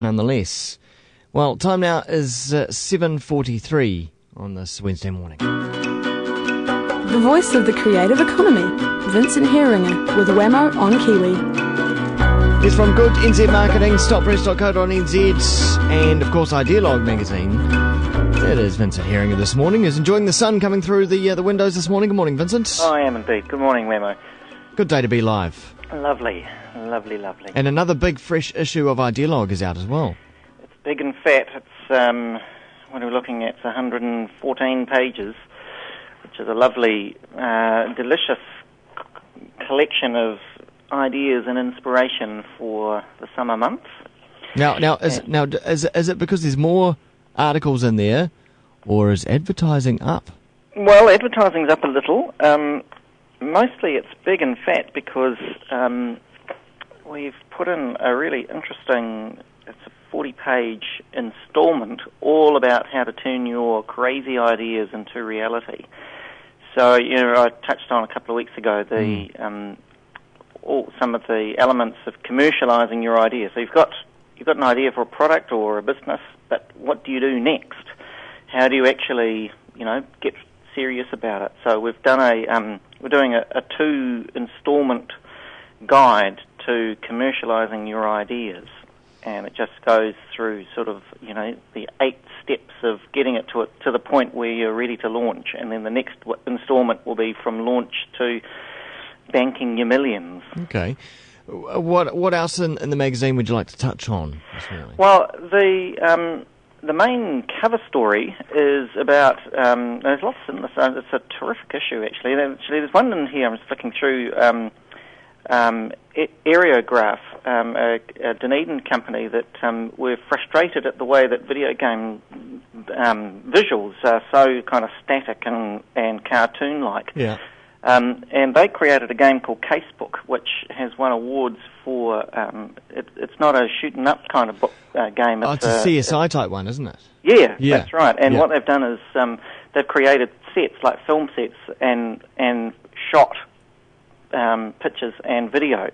nonetheless. Well, time now is 7:43 on this Wednesday morning. The voice of the creative economy, Vincent Heeringa with Wammo on Kiwi. It's from Good NZ Marketing, stoppress.co.nz, and of course Ideologue magazine. It is Vincent Heeringa this morning. Is enjoying the sun coming through the windows this morning. Good morning, Vincent. I am indeed. Good morning, Wammo. Good day to be live. Lovely, lovely, lovely. And another big fresh issue of Ideologue is out as well. It's big and fat. It's what are we looking at? It's 114 pages, which is a lovely, delicious collection of ideas and inspiration for the summer months. Is it because there's more articles in there, or is advertising up? Well, advertising's up a little. Mostly it's big and fat because we've put in a really interesting, it's a 40-page installment all about how to turn your crazy ideas into reality. So, I touched on a couple of weeks ago some of the elements of commercialising your idea. So you've got an idea for a product or a business, but what do you do next? How do you actually, get serious about it? So we've done we're doing a 2-installment guide to commercialising your ideas, and it just goes through sort of, the 8 steps of getting it to the point where you're ready to launch, and then the next installment will be from launch to banking your millions. Okay. What else in the magazine would you like to touch on this morning? Well, the main cover story is about, there's lots in this, it's a terrific issue actually. There's one in here, I'm flicking through, Areograph, a Dunedin company that were frustrated at the way that video game visuals are so kind of static and cartoon-like. Yeah. And they created a game called Casebook, which has won awards for, it's not a shooting up kind of game. It's a CSI type one, isn't it? Yeah, that's right. And what they've done is they've created sets, like film sets, and shot pictures and video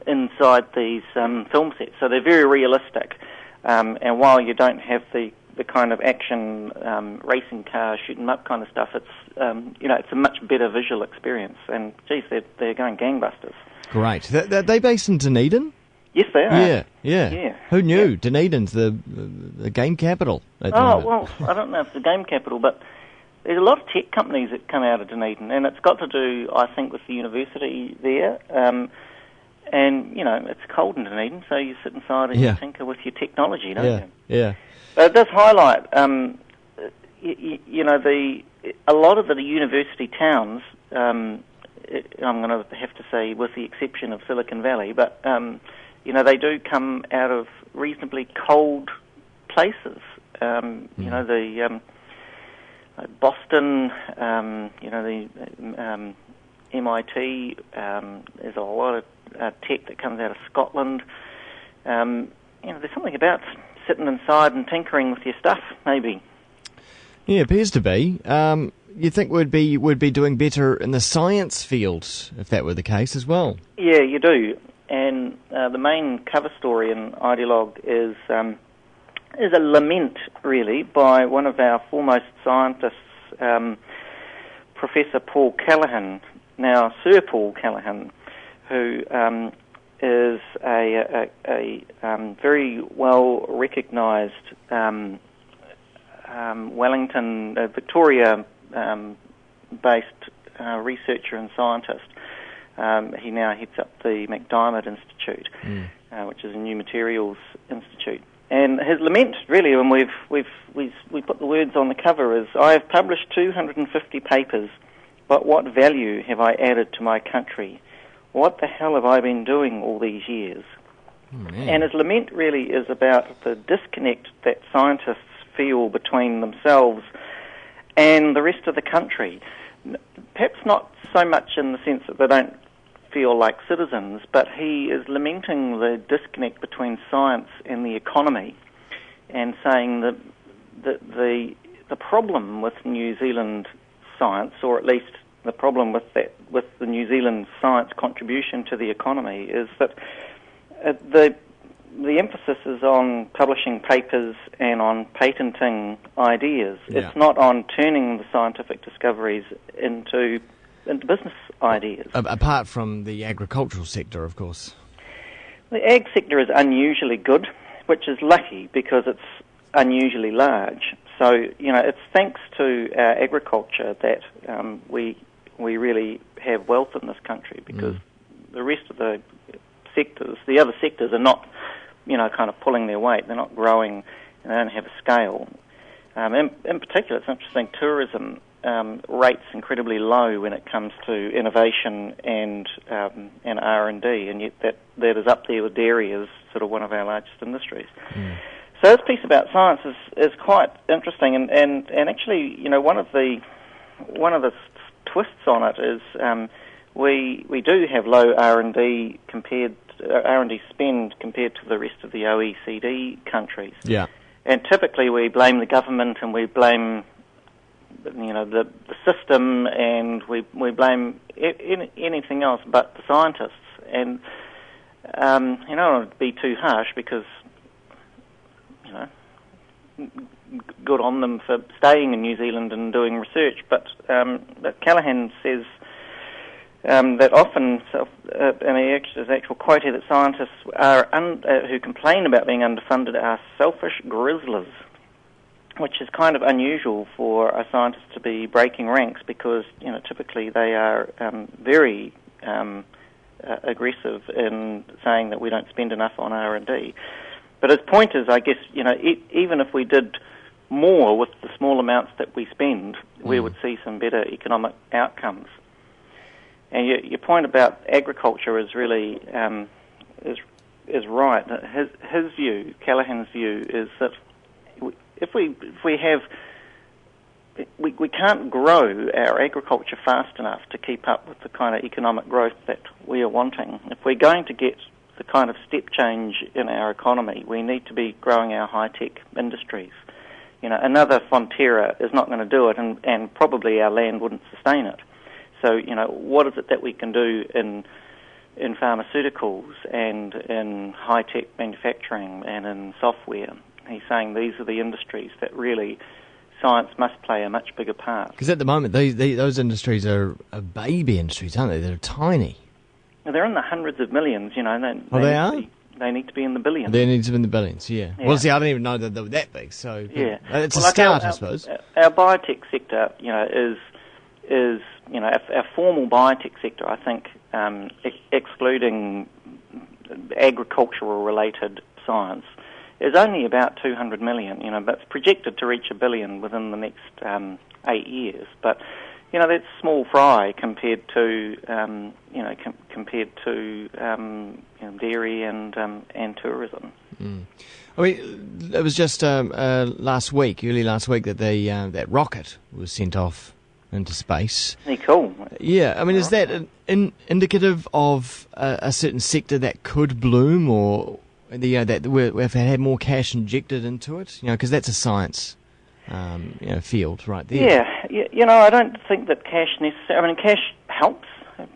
inside these film sets. So they're very realistic. And while you don't have the kind of action racing car shooting up kind of stuff, it's it's a much better visual experience, and geez, they're going gangbusters. Great. They based in Dunedin? Yes, they are. Yeah. Who knew? Yeah. Dunedin's the game capital. Well, I don't know if it's the game capital, but there's a lot of tech companies that come out of Dunedin, and it's got to do, I think, with the university there. And it's cold in Dunedin, so you sit inside and you tinker with your technology, don't you? Yeah. But it does highlight, a lot of the university towns, I'm going to have to say with the exception of Silicon Valley, but, they do come out of reasonably cold places. The Boston, the MIT, there's a lot of tech that comes out of Scotland. There's something about sitting inside and tinkering with your stuff, maybe. Yeah, it appears to be. You think we'd be doing better in the science field if that were the case as well? Yeah, you do. And the main cover story in Ideologue is a lament, really, by one of our foremost scientists, Professor Paul Callaghan, now Sir Paul Callaghan, who is a very well recognised Wellington, Victoria based researcher and scientist. He now heads up the MacDiarmid Institute, which is a new materials institute. And his lament, really, when we put the words on the cover, is, "I have published 250 papers, but what value have I added to my country? What the hell have I been doing all these years?" And his lament really is about the disconnect that scientists feel between themselves and the rest of the country. Perhaps not so much in the sense that they don't feel like citizens, but he is lamenting the disconnect between science and the economy, and saying that the problem with New Zealand science, or at least the problem with the New Zealand science contribution to the economy, is that the emphasis is on publishing papers and on patenting ideas. Yeah. It's not on turning the scientific discoveries into business ideas. Apart from the agricultural sector, of course. The ag sector is unusually good, which is lucky because it's unusually large. So, it's thanks to our agriculture that we really have wealth in this country, because the rest of the other sectors are not, kind of pulling their weight. They're not growing, and they don't have a scale. In particular, it's interesting, tourism rates incredibly low when it comes to innovation and R&D, and yet that is up there with dairy as sort of one of our largest industries. So this piece about science is quite interesting, and actually, one of the twists on it is we do have low R&D spend compared to the rest of the OECD countries. Yeah. And typically we blame the government, and we blame the system, and we blame anything else but the scientists. And I don't want to be too harsh, because good on them for staying in New Zealand and doing research, but Callaghan says that often, and his actual quote here, that scientists who complain about being underfunded are selfish grizzlers, which is kind of unusual for a scientist to be breaking ranks, because typically they are very aggressive in saying that we don't spend enough on R&D. But his point is, I guess, even if we did more with the small amounts that we spend, we would see some better economic outcomes. And your point about agriculture is really is right. His view, Callaghan's view, is that we can't grow our agriculture fast enough to keep up with the kind of economic growth that we are wanting. If we're going to get the kind of step change in our economy, we need to be growing our high-tech industries. Another Fonterra is not going to do it, and probably our land wouldn't sustain it. So, what is it that we can do in pharmaceuticals and in high-tech manufacturing and in software? He's saying these are the industries that really science must play a much bigger part. Because at the moment, those industries are baby industries, aren't they? They're tiny. They're in the hundreds of millions, They are? They need to be in the billions. They need to be in the billions, yeah. Well, see, I didn't even know that they were that big, so yeah. It's a start, I suppose. Our biotech sector, is our formal biotech sector, I think, excluding agricultural-related science, is only about 200 million, but it's projected to reach $1 billion within the next 8 years. But, that's small fry compared to, dairy and tourism. I mean, it was just early last week, that that rocket was sent off into space. Pretty cool. Yeah, I mean, is that indicative of a certain sector that could bloom, or that we've had more cash injected into it? Because that's a science field right there. Yeah, I don't think that cash necessarily. I mean, cash helps,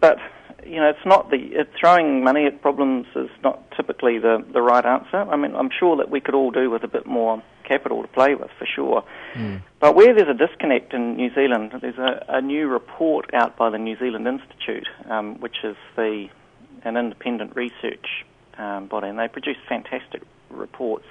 but it's not throwing money at problems is not typically the right answer. I mean, I'm sure that we could all do with a bit more capital to play with, for sure. But where there's a disconnect in New Zealand, there's a new report out by the New Zealand Institute, which is an independent research body, and they produce fantastic reports.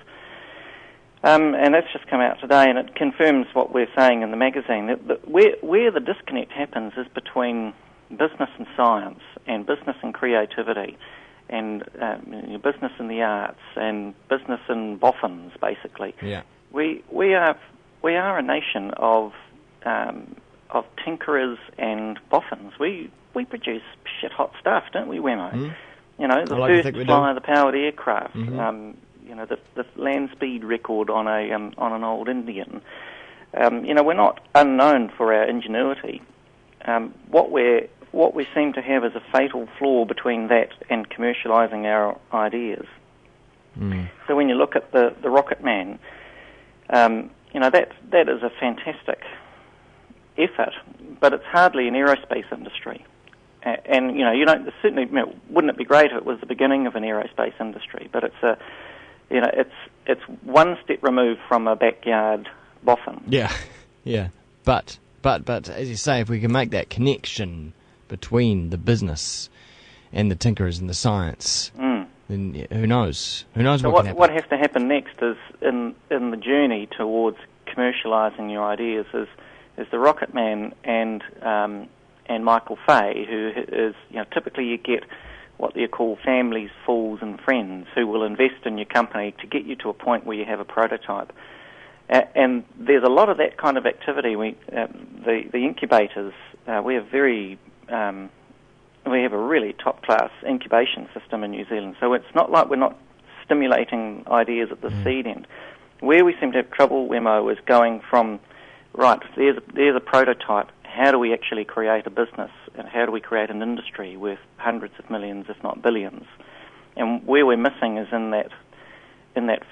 And that's just come out today, and it confirms what we're saying in the magazine. That where the disconnect happens is between business and science, and business and creativity, and business in the arts, and business in boffins, basically. Yeah. We are a nation of tinkerers and boffins. We produce shit hot stuff, don't we, Wammo? The first to fly the powered aircraft. The land speed record on an old Indian. We're not unknown for our ingenuity. What we seem to have is a fatal flaw between that and commercialising our ideas. So when you look at the Rocket Man, that is a fantastic effort, but it's hardly an aerospace industry. And certainly, wouldn't it be great if it was the beginning of an aerospace industry? But it's one step removed from a backyard boffin. Yeah, yeah. But as you say, if we can make that connection between the business and the tinkerers and the science, then who knows? Who knows so what can happen? What has to happen next is in the journey towards commercialising your ideas is the Rocket Man and Michael Fay, who is, typically you get what you call families, fools and friends who will invest in your company to get you to a point where you have a prototype. And there's a lot of that kind of activity. The incubators, we have a really top-class incubation system in New Zealand. So it's not like we're not stimulating ideas at the seed end. Where we seem to have trouble, Wammo, is going from, right, there's a prototype. How do we actually create a business? And how do we create an industry worth hundreds of millions, if not billions? And where we're missing is in that